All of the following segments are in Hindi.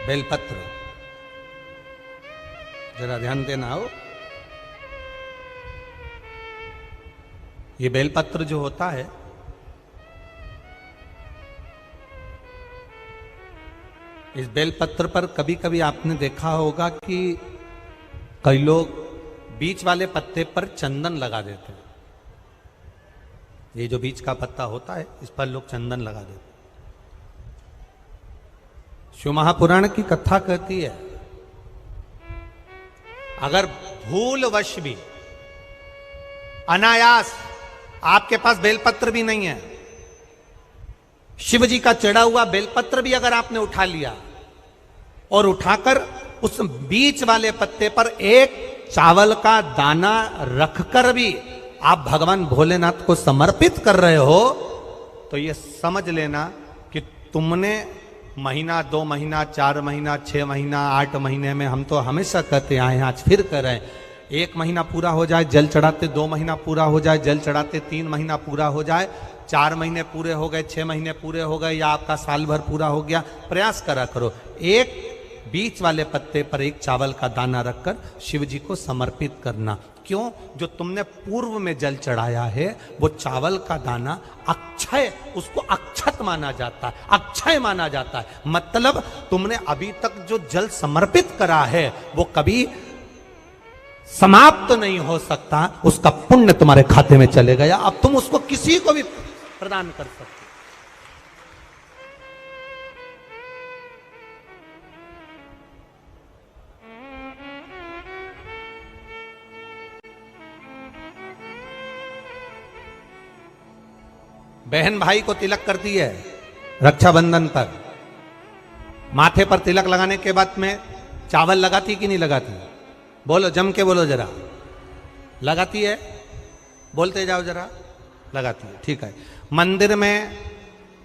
बेलपत्र, जरा ध्यान देना हो। ये बेलपत्र जो होता है, इस बेलपत्र पर कभी कभी आपने देखा होगा कि कई लोग बीच वाले पत्ते पर चंदन लगा देते हैं। ये जो बीच का पत्ता होता है, इस पर लोग चंदन लगा देते हैं। शिव महापुराण की कथा कहती है, अगर भूलवश भी अनायास आपके पास बेलपत्र भी नहीं है, शिव जी का चढ़ा हुआ बेलपत्र भी अगर आपने उठा लिया और उठाकर उस बीच वाले पत्ते पर एक चावल का दाना रखकर भी आप भगवान भोलेनाथ को समर्पित कर रहे हो, तो ये समझ लेना कि तुमने महीना, 2 महीना, 4 महीना, 6 महीना, 8 महीने में, हम तो हमेशा कहते आए हैं, आज फिर कर रहे हैं, 1 महीना पूरा हो जाए जल चढ़ाते, 2 महीना पूरा हो जाए जल चढ़ाते, 3 महीना पूरा हो जाए, 4 महीने पूरे हो गए, 6 महीने पूरे हो गए, या आपका साल भर पूरा हो गया, प्रयास करा करो, एक बीच वाले पत्ते पर एक चावल का दाना रखकर शिव जी को समर्पित करना। क्यों? जो तुमने पूर्व में जल चढ़ाया है वो चावल का दाना अक्षय, उसको अक्षत माना जाता है, अक्षय माना जाता है। मतलब तुमने अभी तक जो जल समर्पित करा है वो कभी समाप्त नहीं हो सकता, उसका पुण्य तुम्हारे खाते में चले गया, अब तुम उसको किसी को भी प्रदान कर सकते। बहन भाई को तिलक करती है रक्षाबंधन पर, माथे पर तिलक लगाने के बाद में चावल लगाती कि नहीं लगाती? बोलो, जम के बोलो जरा। लगाती है? बोलते जाओ जरा। लगाती है, ठीक है। मंदिर में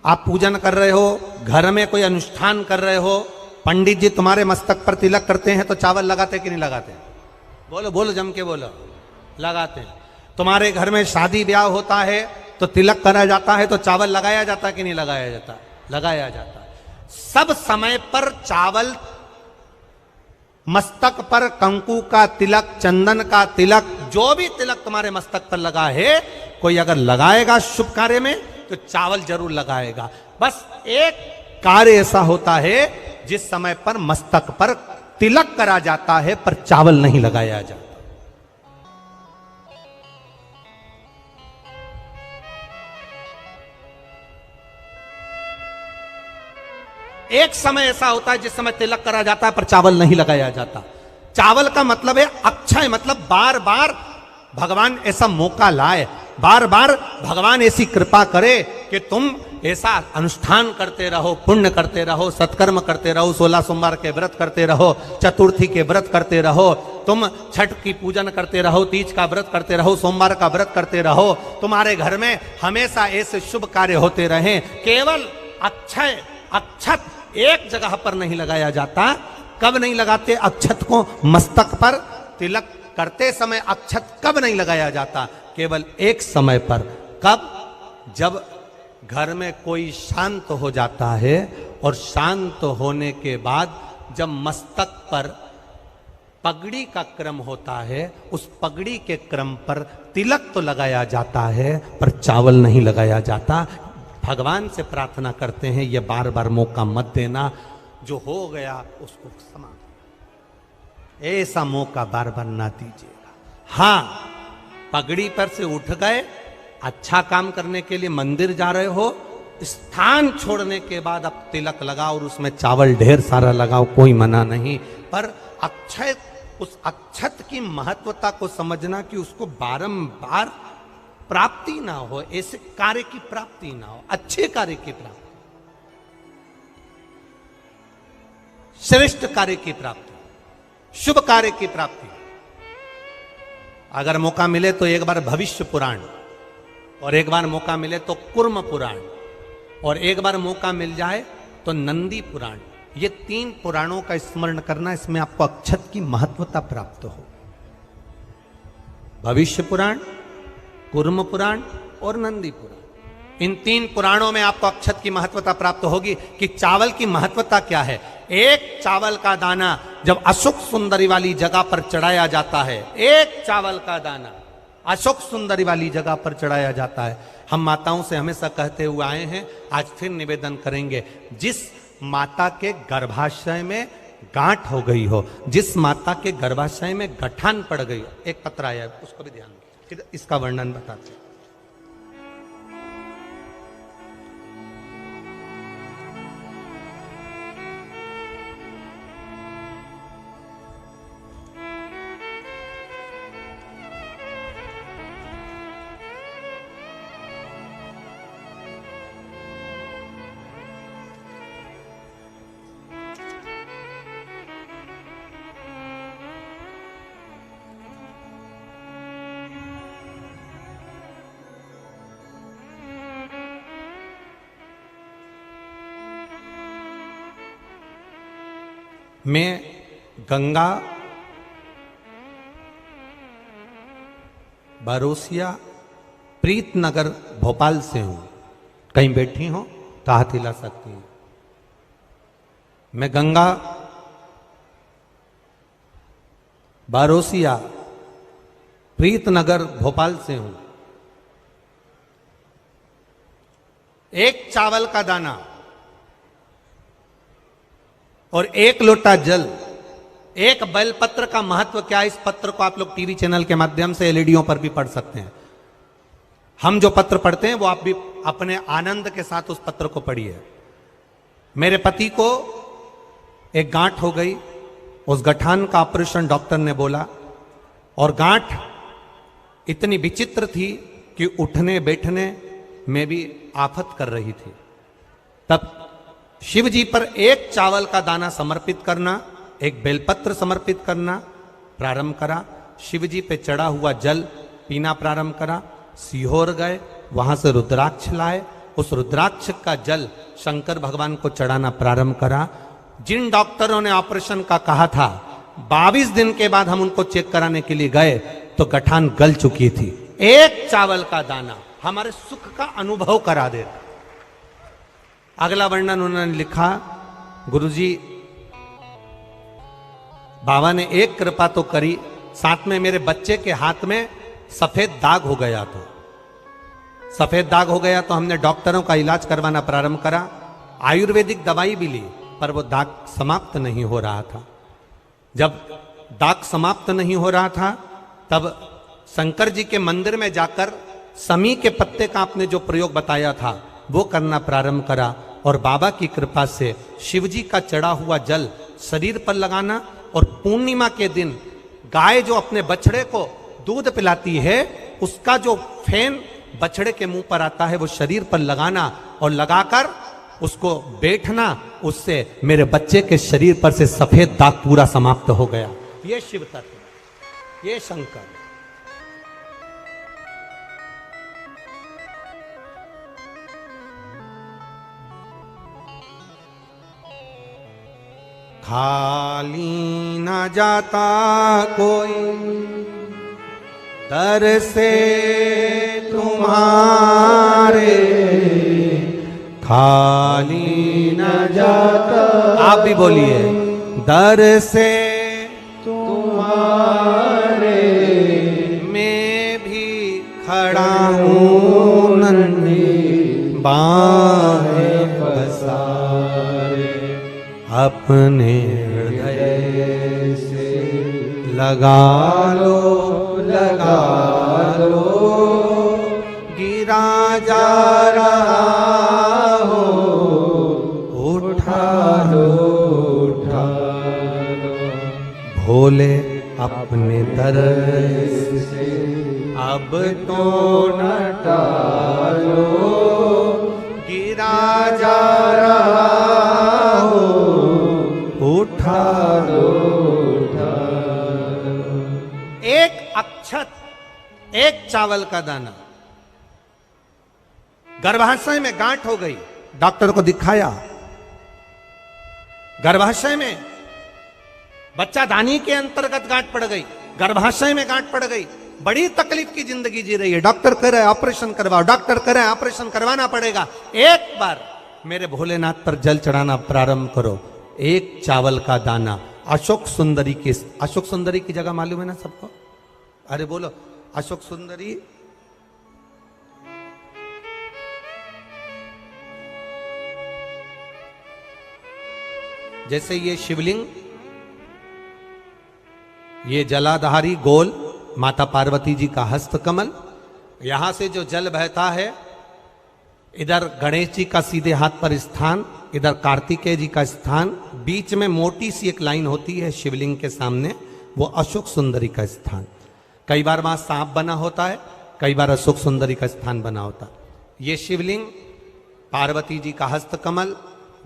आप पूजन कर रहे हो, घर में कोई अनुष्ठान कर रहे हो, पंडित जी तुम्हारे मस्तक पर तिलक करते हैं तो चावल लगाते कि नहीं लगाते? बोलो बोलो, जम के बोलो। लगाते हैं। तुम्हारे घर में शादी ब्याह होता है तो तिलक करा जाता है तो चावल लगाया जाता कि नहीं लगाया जाता? लगाया जाता है। सब समय पर चावल, मस्तक पर कंकु का तिलक, चंदन का तिलक, जो भी तिलक तुम्हारे मस्तक पर लगा है, कोई अगर लगाएगा शुभ कार्य में तो चावल जरूर लगाएगा। बस एक कार्य ऐसा होता है जिस समय पर मस्तक पर तिलक करा जाता है पर चावल नहीं लगाया जाता। एक समय ऐसा होता है जिस समय तिलक करा जाता है पर चावल नहीं लगाया जाता। चावल का मतलब है अक्षय, मतलब बार बार भगवान ऐसा मौका लाए, बार बार भगवान ऐसी कृपा करे कि तुम ऐसा अनुष्ठान करते रहो, पुण्य करते रहो, सत्कर्म करते रहो, 16 सोमवार के व्रत करते रहो, चतुर्थी के व्रत करते रहो, तुम छठ की पूजन करते रहो, तीज का व्रत करते रहो, सोमवार का व्रत करते रहो, तुम्हारे घर में हमेशा ऐसे शुभ कार्य होते रहे। केवल अक्षय, अक्षत एक जगह पर नहीं लगाया जाता। कब नहीं लगाते अक्षत को? मस्तक पर तिलक करते समय अक्षत कब नहीं लगाया जाता? केवल एक समय पर। कब? जब घर में कोई शांत हो जाता है, और शांत होने के बाद जब मस्तक पर पगड़ी का क्रम होता है, उस पगड़ी के क्रम पर तिलक तो लगाया जाता है पर चावल नहीं लगाया जाता। भगवान से प्रार्थना करते हैं ये बार बार मौका मत देना, जो हो गया उसको समाप्त, ऐसा मौका बार बार ना दीजिएगा। हाँ, पगड़ी पर से उठ गए, अच्छा काम करने के लिए मंदिर जा रहे हो, स्थान छोड़ने के बाद अब तिलक लगाओ और उसमें चावल ढेर सारा लगाओ, कोई मना नहीं। पर अक्षय, उस अक्षत की महत्वता को समझना कि उसको बारंबार प्राप्ति ना हो, ऐसे कार्य की प्राप्ति ना हो, अच्छे कार्य की प्राप्ति, श्रेष्ठ कार्य की प्राप्ति, शुभ कार्य की प्राप्ति। अगर मौका मिले तो एक बार भविष्य पुराण, और एक बार मौका मिले तो कुर्म पुराण, और एक बार मौका मिल जाए तो नंदी पुराण, ये 3 पुराणों का स्मरण करना, इसमें आपको अक्षत की महत्वता प्राप्त हो। भविष्य पुराण, कुर्म पुराण और नंदी पुराण, इन 3 पुराणों में आपको अक्षत की महत्वता प्राप्त होगी कि चावल की महत्वता क्या है। एक चावल का दाना जब अशोक सुंदरी वाली जगह पर चढ़ाया जाता है, एक चावल का दाना अशोक सुंदरी वाली जगह पर चढ़ाया जाता है। हम माताओं से हमेशा कहते हुए आए हैं, आज फिर निवेदन करेंगे, जिस माता के गर्भाशय में गांठ हो गई हो, जिस माता के गर्भाशय में गठान पड़ गई हो, एक पत्र आया है उसको भी ध्यान दो, इसका वर्णन बताते हैं। मैं गंगा बारोसिया प्रीतनगर भोपाल से हूं। कहीं बैठी हो तो हाथ हिला सकती हूं। मैं गंगा बारोसिया प्रीतनगर भोपाल से हूं। एक चावल का दाना और एक लोटा जल, एक बेलपत्र का महत्व क्या है, इस पत्र को आप लोग टीवी चैनल के माध्यम से एलईडीओं पर भी पढ़ सकते हैं। हम जो पत्र पढ़ते हैं वो आप भी अपने आनंद के साथ उस पत्र को पढ़िए। मेरे पति को एक गांठ हो गई, उस गठान का ऑपरेशन डॉक्टर ने बोला, और गांठ इतनी विचित्र थी कि उठने बैठने में भी आफत कर रही थी। तब शिव जी पर एक चावल का दाना समर्पित करना, एक बेलपत्र समर्पित करना प्रारंभ करा। शिव जी पे चढ़ा हुआ जल पीना प्रारंभ करा। सीहोर गए, वहां से रुद्राक्ष लाए, उस रुद्राक्ष का जल शंकर भगवान को चढ़ाना प्रारंभ करा। जिन डॉक्टरों ने ऑपरेशन का कहा था, 22 दिन के बाद हम उनको चेक कराने के लिए गए तो गठान गल चुकी थी। एक चावल का दाना हमारे सुख का अनुभव करा देता। अगला वर्णन उन्होंने लिखा, गुरुजी बाबा ने एक कृपा तो करी, साथ में मेरे बच्चे के हाथ में सफेद दाग हो गया। तो सफेद दाग हो गया तो हमने डॉक्टरों का इलाज करवाना प्रारंभ करा। आयुर्वेदिक दवाई भी ली, पर वो दाग समाप्त नहीं हो रहा था। जब दाग समाप्त नहीं हो रहा था, तब शंकर जी के मंदिर में जाकर समी के पत्ते का आपने जो प्रयोग बताया था वो करना प्रारंभ करा, और बाबा की कृपा से शिव जी का चढ़ा हुआ जल शरीर पर लगाना, और पूर्णिमा के दिन गाय जो अपने बछड़े को दूध पिलाती है, उसका जो फेन बछड़े के मुंह पर आता है वो शरीर पर लगाना, और लगाकर उसको बैठना। उससे मेरे बच्चे के शरीर पर से सफेद दाग पूरा समाप्त हो गया। ये शिव तत्व, ये शंकर। खाली न जाता कोई दर से तुम्हारे, खाली न जाता, आप भी बोलिए, दर से तुम्हारे, मैं भी खड़ा हूँ नन्ही बाहें पसारे, अपने हृदय से लगा लो, लगा लो, गिरा जा रहा हो, उठा लो, उठा लो, भोले अपने दर से अब तो न टालो, गिरा जा रहा हो, उठा लो, उठा लो। एक अक्षत, एक चावल का दाना, गर्भाशय में गांठ हो गई, डॉक्टर को दिखाया। गर्भाशय में बच्चा दानी के अंतर्गत गांठ पड़ गई, गर्भाशय में गांठ पड़ गई, बड़ी तकलीफ की जिंदगी जी रही है। डॉक्टर कह रहे ऑपरेशन करवाओ, डॉक्टर कह रहे ऑपरेशन करवाना पड़ेगा। एक बार मेरे भोलेनाथ पर जल चढ़ाना प्रारंभ करो। एक चावल का दाना। अशोक सुंदरी की, अशोक सुंदरी की जगह मालूम है ना सबको? अरे बोलो, अशोक सुंदरी जैसे ये शिवलिंग, ये जलाधारी गोल माता पार्वती जी का हस्त कमल, यहां से जो जल बहता है, इधर गणेश जी का सीधे हाथ पर स्थान, इधर कार्तिकेय जी का स्थान, बीच में मोटी सी एक लाइन होती है शिवलिंग के सामने, वो अशोक सुंदरी का स्थान। कई बार वहां सांप बना होता है, कई बार अशोक सुंदरी का स्थान बना होता है। ये शिवलिंग, पार्वती जी का हस्त कमल,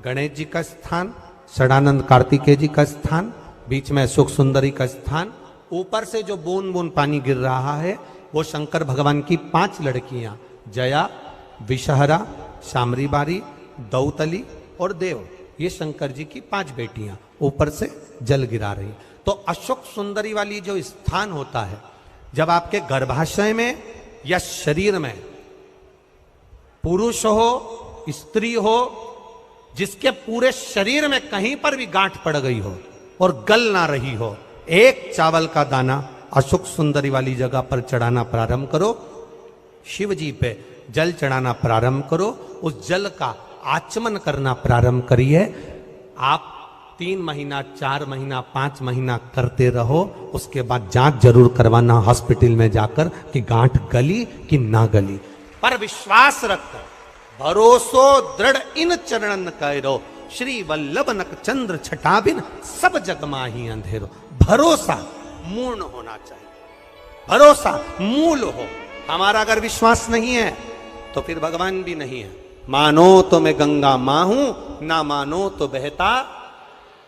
गणेश जी का स्थान, षडानंद कार्तिकेय जी का स्थान, बीच में अशोक सुंदरी का स्थान। ऊपर से जो बूंद बूंद पानी गिर रहा है वो शंकर भगवान की 5 लड़कियां, जया, विषहरा, शामरी बारी, दौतली और देव, ये शंकर जी की 5 बेटियां ऊपर से जल गिरा रही। तो अशोक सुंदरी वाली जो स्थान होता है, जब आपके गर्भाशय में या शरीर में पुरुष हो, स्त्री हो, जिसके पूरे शरीर में कहीं पर भी गांठ पड़ गई हो और गल ना रही हो, एक चावल का दाना अशोक सुंदरी वाली जगह पर चढ़ाना प्रारंभ करो। शिव जी पे जल चढ़ाना प्रारंभ करो, उस जल का आचमन करना प्रारंभ करिए। आप 3 महीना, 4 महीना, 5 महीना करते रहो, उसके बाद जांच जरूर करवाना हॉस्पिटल में जाकर कि गांठ गली कि ना गली। पर विश्वास रखकर भरोसो दृढ़ इन चरणन करो, श्री वल्लभ नक चंद्र छटाबिन सब जग माही अंधेरो। भरोसा मूर्ण होना चाहिए, भरोसा मूल हो। हमारा अगर विश्वास नहीं है तो फिर भगवान भी नहीं है। मानो तो मैं गंगा मां हूं, ना मानो तो बहता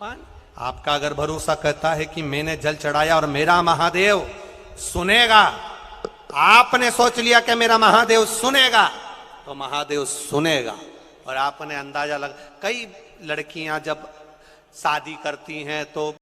पानी। आपका अगर भरोसा कहता है कि मैंने जल चढ़ाया और मेरा महादेव सुनेगा, आपने सोच लिया कि मेरा महादेव सुनेगा, तो महादेव सुनेगा। और आपने अंदाजा लगा, कई लड़कियां जब शादी करती हैं तो